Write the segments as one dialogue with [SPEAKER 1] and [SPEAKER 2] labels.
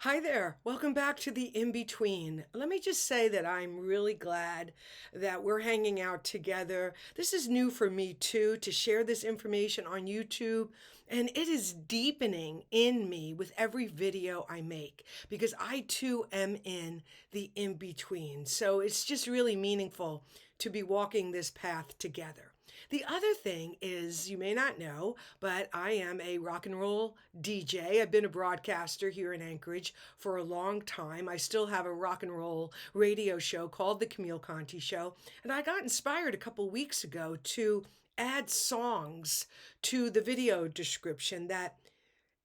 [SPEAKER 1] Hi there. Welcome back to the In Between. Let me just say that I'm really glad that we're hanging out together. This is new for me too, to share this information on YouTube, and it is deepening in me with every video I make because I too am in the in between. So it's just really meaningful to be walking this path together. The other thing is, you may not know, but I am a rock and roll DJ. I've been a broadcaster here in Anchorage for a long time. I still have a rock and roll radio show called The Conte Show. And I got inspired a couple weeks ago to add songs to the video description that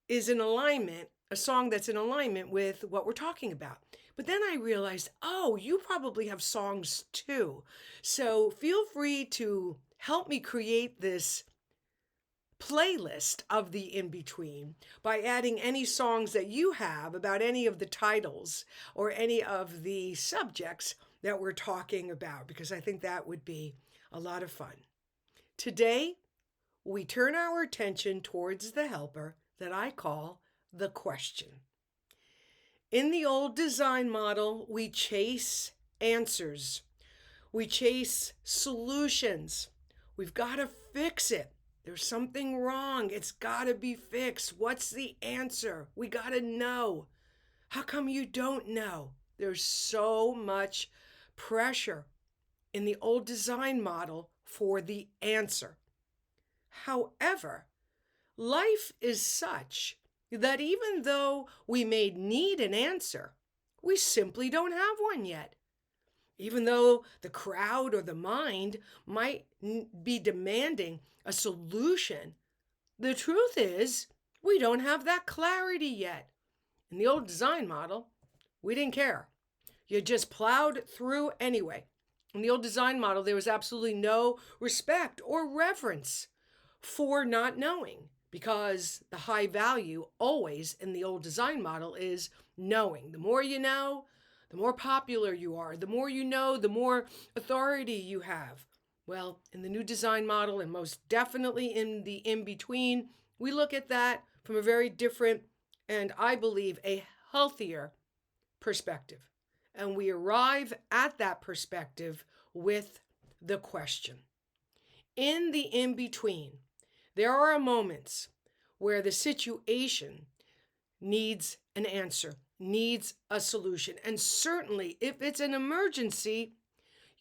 [SPEAKER 1] is in alignment, a song that's in alignment with what we're talking about. But then I realized, oh, you probably have songs too. So feel free to help me create this playlist of the in between by adding any songs that you have about any of the titles or any of the subjects that we're talking about, because I think that would be a lot of fun. Today, we turn our attention towards the helper that I call the question. In the old design model, we chase answers. We chase solutions. We've got to fix it. There's something wrong. It's got to be fixed. What's the answer? We got to know. How come you don't know? There's so much pressure in the old design model for the answer. However, life is such that even though we may need an answer, we simply don't have one yet. Even though the crowd or the mind might be demanding a solution, the truth is we don't have that clarity yet. In the old design model, we didn't care. You just plowed through anyway. In the old design model, there was absolutely no respect or reverence for not knowing, because the high value always in the old design model is knowing. The more you know, the more popular you are. The more you know, the more authority you have. Well, in the new design model, and most definitely in the in between, we look at that from a very different and, I believe, a healthier perspective. And we arrive at that perspective with the question. In the in between, there are moments where the situation needs an answer, needs a solution. And certainly, if it's an emergency,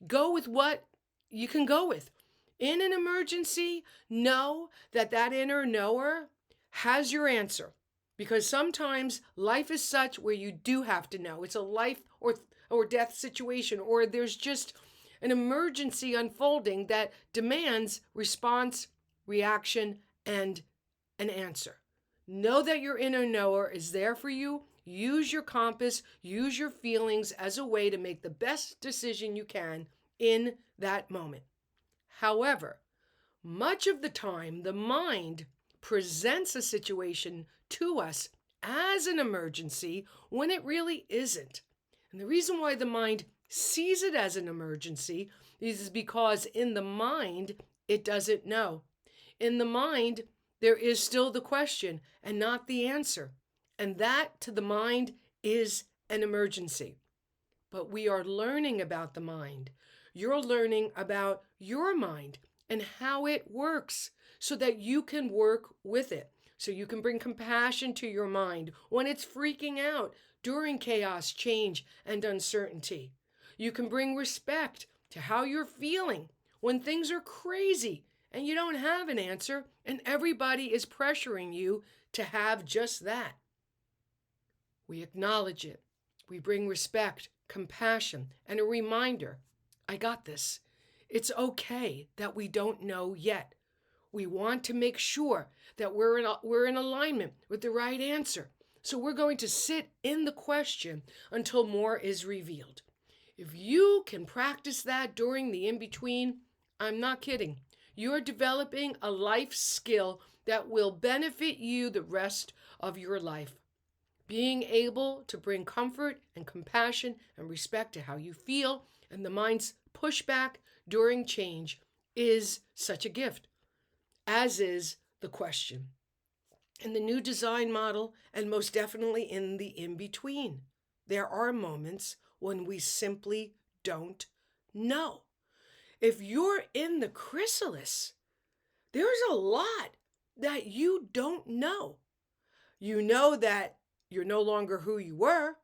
[SPEAKER 1] go with what you can go with. In an emergency, know that that inner knower has your answer. Because sometimes life is such where you do have to know. It's a life or death situation, or there's just an emergency unfolding that demands response, reaction, and an answer. Know that your inner knower is there for you. Use your compass, use your feelings as a way to make the best decision you can in that moment. However, much of the time, the mind presents a situation to us as an emergency when it really isn't. And the reason why the mind sees it as an emergency is because in the mind, it doesn't know. In the mind, there is still the question and not the answer. And that to the mind is an emergency. But we are learning about the mind. You're learning about your mind and how it works so that you can work with it. So you can bring compassion to your mind when it's freaking out during chaos, change, and uncertainty. You can bring respect to how you're feeling when things are crazy and you don't have an answer and everybody is pressuring you to have just that. We acknowledge it. We bring respect, compassion, and a reminder, I got this. It's okay that we don't know yet. We want to make sure that we're in alignment with the right answer. So we're going to sit in the question until more is revealed. If you can practice that during the in-between, I'm not kidding. You're developing a life skill that will benefit you the rest of your life. Being able to bring comfort and compassion and respect to how you feel and the mind's pushback during change is such a gift, as is the question. in the new design model, and most definitely in the in between. There are moments when we simply don't know. If you're in the chrysalis, there's a lot that you don't know. You know that you're no longer who you were.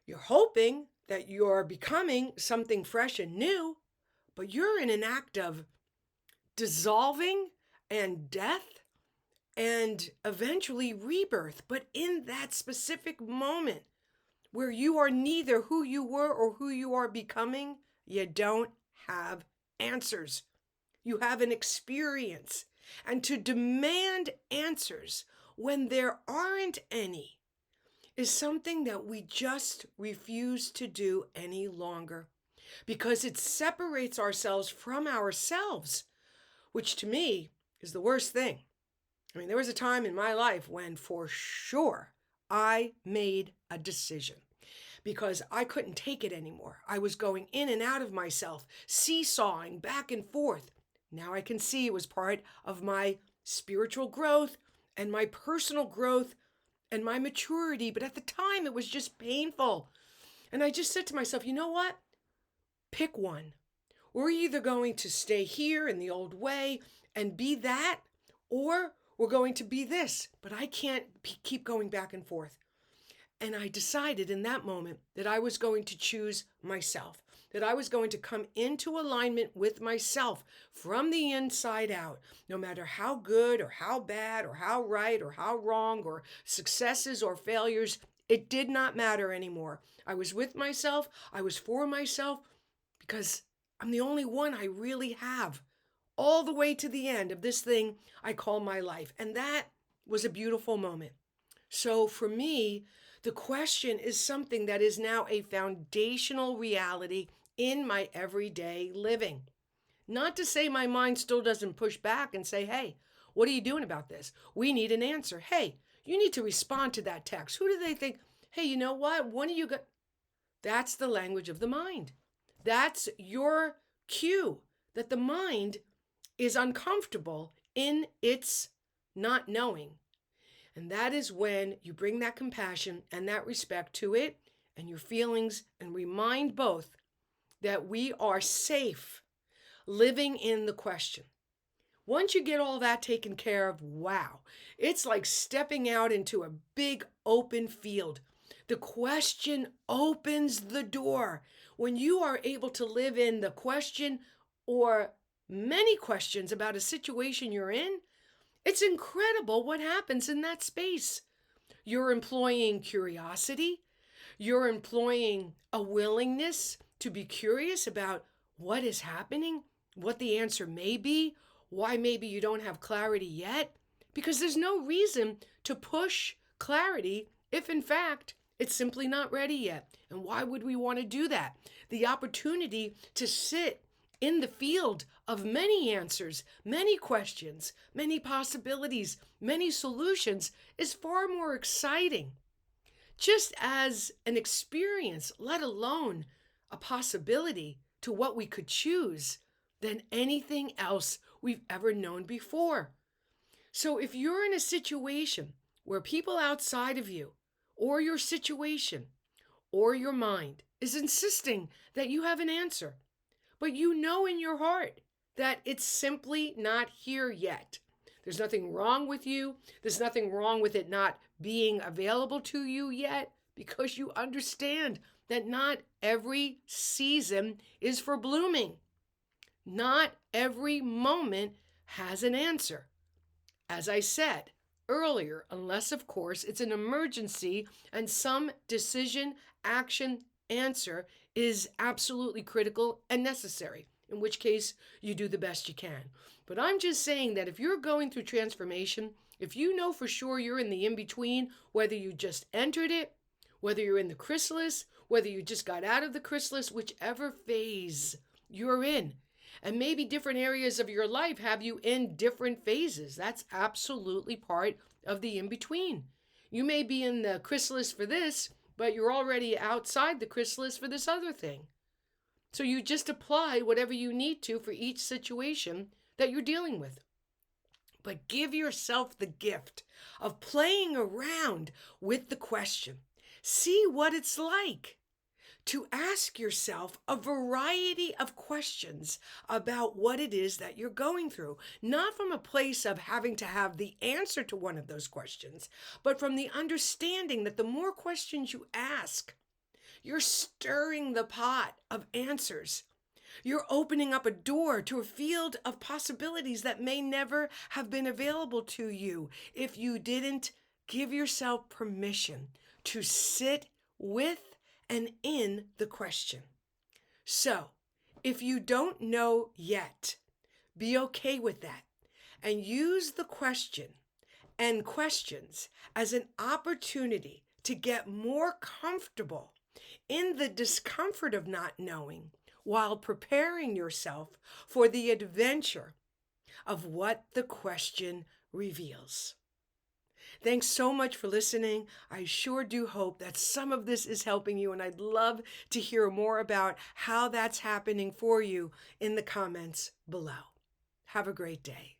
[SPEAKER 1] You're hoping that you're becoming something fresh and new, but you're in an act of dissolving and death and eventually rebirth. But in that specific moment where you are neither who you were or who you are becoming, you don't have answers. You have an experience. And to demand answers when there aren't any is something that we just refuse to do any longer because it separates ourselves from ourselves, which to me is the worst thing. I mean, there was a time in my life when for sure I made a decision because I couldn't take it anymore. I was going in and out of myself, seesawing back and forth. Now I can see it was part of my spiritual growth and my personal growth and my maturity. But at the time, it was just painful. And I just said to myself, you know what? Pick one. We're either going to stay here in the old way and be that, or we're going to be this. But I can't keep going back and forth. And I decided in that moment that I was going to choose myself, that I was going to come into alignment with myself from the inside out, no matter how good or how bad or how right or how wrong or successes or failures. It did not matter anymore. I was with myself. I was for myself because I'm the only one I really have all the way to the end of this thing I call my life. And that was a beautiful moment. So for me, the question is something that is now a foundational reality in my everyday living. Not to say my mind still doesn't push back and say, hey, what are you doing about this? We need an answer. Hey, you need to respond to that text. Who do they think? Hey, you know what? One of you got. That's the language of the mind. That's your cue that the mind is uncomfortable in its not knowing. And that is when you bring that compassion and that respect to it and your feelings and remind both that we are safe living in the question. Once you get all that taken care of, wow, it's like stepping out into a big open field. The question opens the door. When you are able to live in the question or many questions about a situation you're in, it's incredible what happens in that space. You're employing curiosity. You're employing a willingness to be curious about what is happening, what the answer may be, why maybe you don't have clarity yet, because there's no reason to push clarity if in fact it's simply not ready yet. And why would we want to do that? The opportunity to sit in the field of many answers, many questions, many possibilities, many solutions is far more exciting. Just as an experience, let alone a possibility to what we could choose than anything else we've ever known before. So if you're in a situation where people outside of you or your situation or your mind is insisting that you have an answer, but you know in your heart that it's simply not here yet. There's nothing wrong with you. There's nothing wrong with it not being available to you yet because you understand that not every season is for blooming. Not every moment has an answer. As I said earlier, unless of course it's an emergency and some decision, action, answer is absolutely critical and necessary, in which case you do the best you can. But I'm just saying that if you're going through transformation, if you know for sure you're in the in-between, whether you just entered it, whether you're in the chrysalis, whether you just got out of the chrysalis, whichever phase you're in, and maybe different areas of your life have you in different phases. That's absolutely part of the in-between. You may be in the chrysalis for this, but you're already outside the chrysalis for this other thing. So you just apply whatever you need to for each situation that you're dealing with. But give yourself the gift of playing around with the question. See what it's like to ask yourself a variety of questions about what it is that you're going through, not from a place of having to have the answer to one of those questions, but from the understanding that the more questions you ask, you're stirring the pot of answers. You're opening up a door to a field of possibilities that may never have been available to you if you didn't give yourself permission to sit with and in the question. So, if you don't know yet, be okay with that and use the question and questions as an opportunity to get more comfortable in the discomfort of not knowing while preparing yourself for the adventure of what the question reveals. Thanks so much for listening. I sure do hope that some of this is helping you, and I'd love to hear more about how that's happening for you in the comments below. Have a great day.